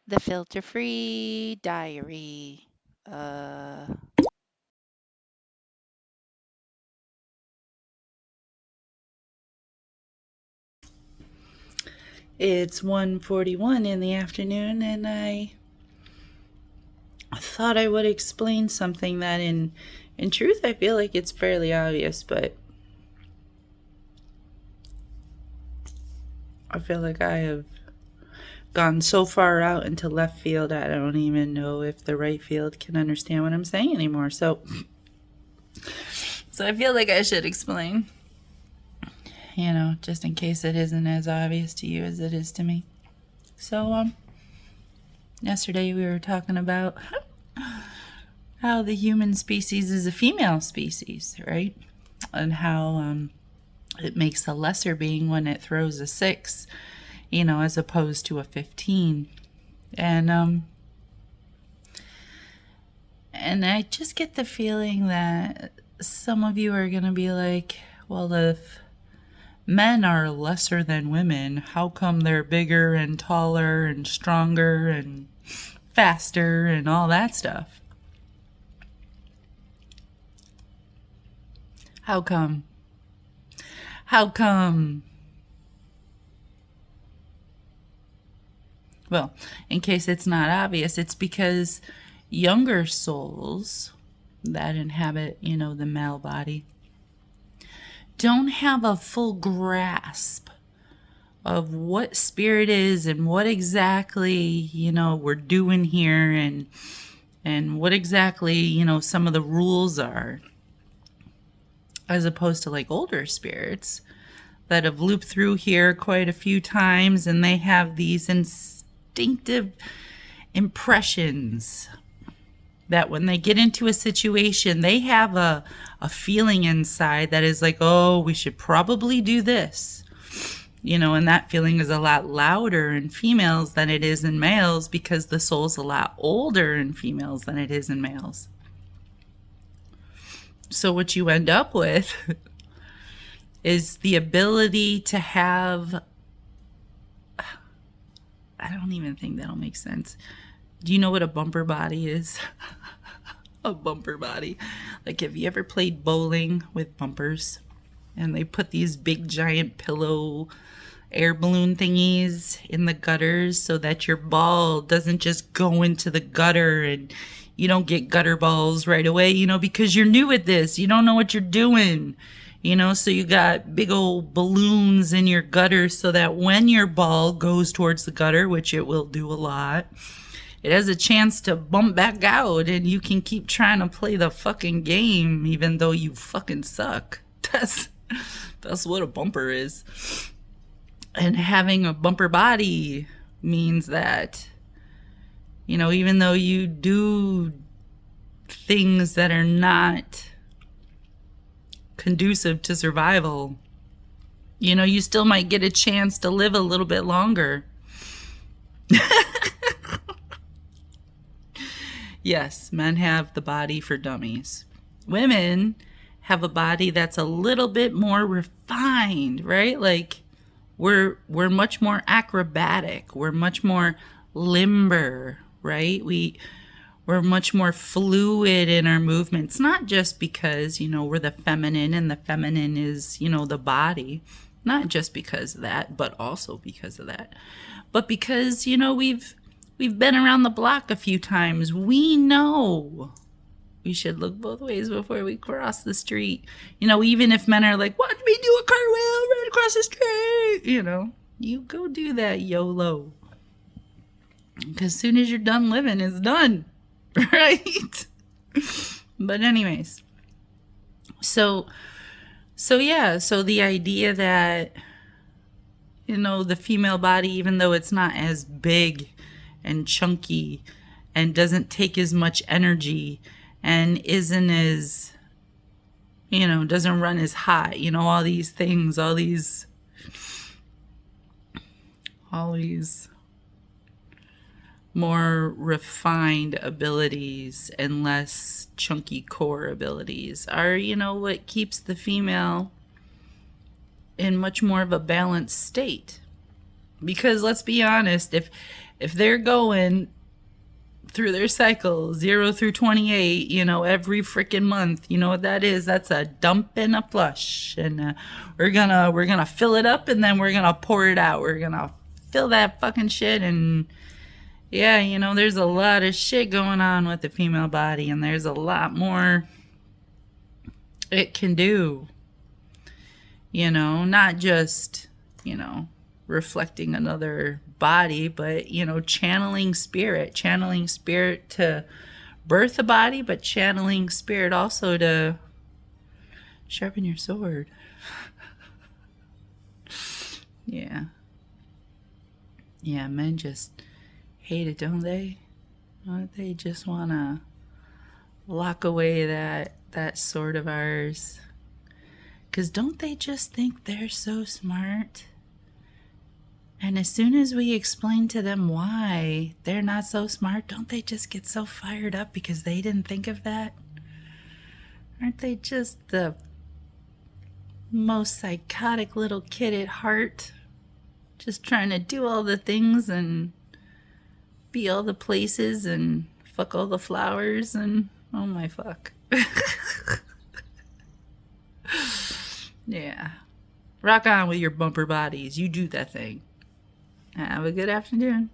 The Filter Free Diary. Uh, It's 1:41 in the afternoon, and I thought I would explain something that in truth I feel like it's fairly obvious, but I feel like I have gone so far out into left field I don't even know if the right field can understand what I'm saying anymore. So I feel like I should explain, just in case it isn't as obvious to you as it is to me. So yesterday we were talking about how the human species is a female species, right? And how it makes a lesser being when it throws a 6, as opposed to a 15. And I just get the feeling that some of you are going to be like, well, if men are lesser than women, how come they're bigger and taller and stronger and faster and all that stuff? How come? How come? Well, in case it's not obvious, it's because younger souls that inhabit, the male body don't have a full grasp of what spirit is and what exactly, we're doing here and what exactly, some of the rules are, as opposed to like older spirits that have looped through here quite a few times, and they have these instinctive impressions that when they get into a situation, they have a feeling inside that is like, oh, we should probably do this. And that feeling is a lot louder in females than it is in males because the soul's a lot older in females than it is in males. So what you end up with is the ability to have, I don't even think that'll make sense. Do you know what a bumper body is? A bumper body. Like, have you ever played bowling with bumpers? And they put these big giant pillow air balloon thingies in the gutters so that your ball doesn't just go into the gutter and you don't get gutter balls right away, because you're new at this. You don't know what you're doing. So you got big old balloons in your gutter so that when your ball goes towards the gutter, which it will do a lot, it has a chance to bump back out and you can keep trying to play the fucking game even though you fucking suck. That's what a bumper is. And having a bumper body means that, even though you do things that are not conducive to survival, you still might get a chance to live a little bit longer. Yes, men have the body for dummies. Women have a body that's a little bit more refined, right? Like we're much more acrobatic. We're much more limber, right? We're much more fluid in our movements, not just because, we're the feminine and the feminine is, the body. Not just because of that, but also because of that. But because, we've been around the block a few times. We know we should look both ways before we cross the street. Even if men are like, watch me do a cartwheel right across the street, you go do that, YOLO. Because as soon as you're done living, it's done. Right? But anyways. So the idea that, the female body, even though it's not as big and chunky and doesn't take as much energy and isn't as, doesn't run as high, all these things, all these more refined abilities and less chunky core abilities are, what keeps the female in much more of a balanced state. Because let's be honest, if they're going through their cycle 0 through 28, every freaking month, you know what that is? That's a dump and a flush. And we're gonna fill it up, and then we're gonna pour it out. We're gonna fill that fucking shit. And yeah, there's a lot of shit going on with the female body, and there's a lot more it can do. Not just, reflecting another body, but, channeling spirit to birth a body, but channeling spirit also to sharpen your sword. Yeah. Yeah, men just hate it, don't they? Don't they just want to lock away that sword of ours? Because don't they just think they're so smart? And as soon as we explain to them why they're not so smart, don't they just get so fired up because they didn't think of that? Aren't they just the most psychotic little kid at heart? Just trying to do all the things and be all the places and fuck all the flowers and oh my fuck. Yeah. Rock on with your bumper bodies. You do that thing. Have a good afternoon.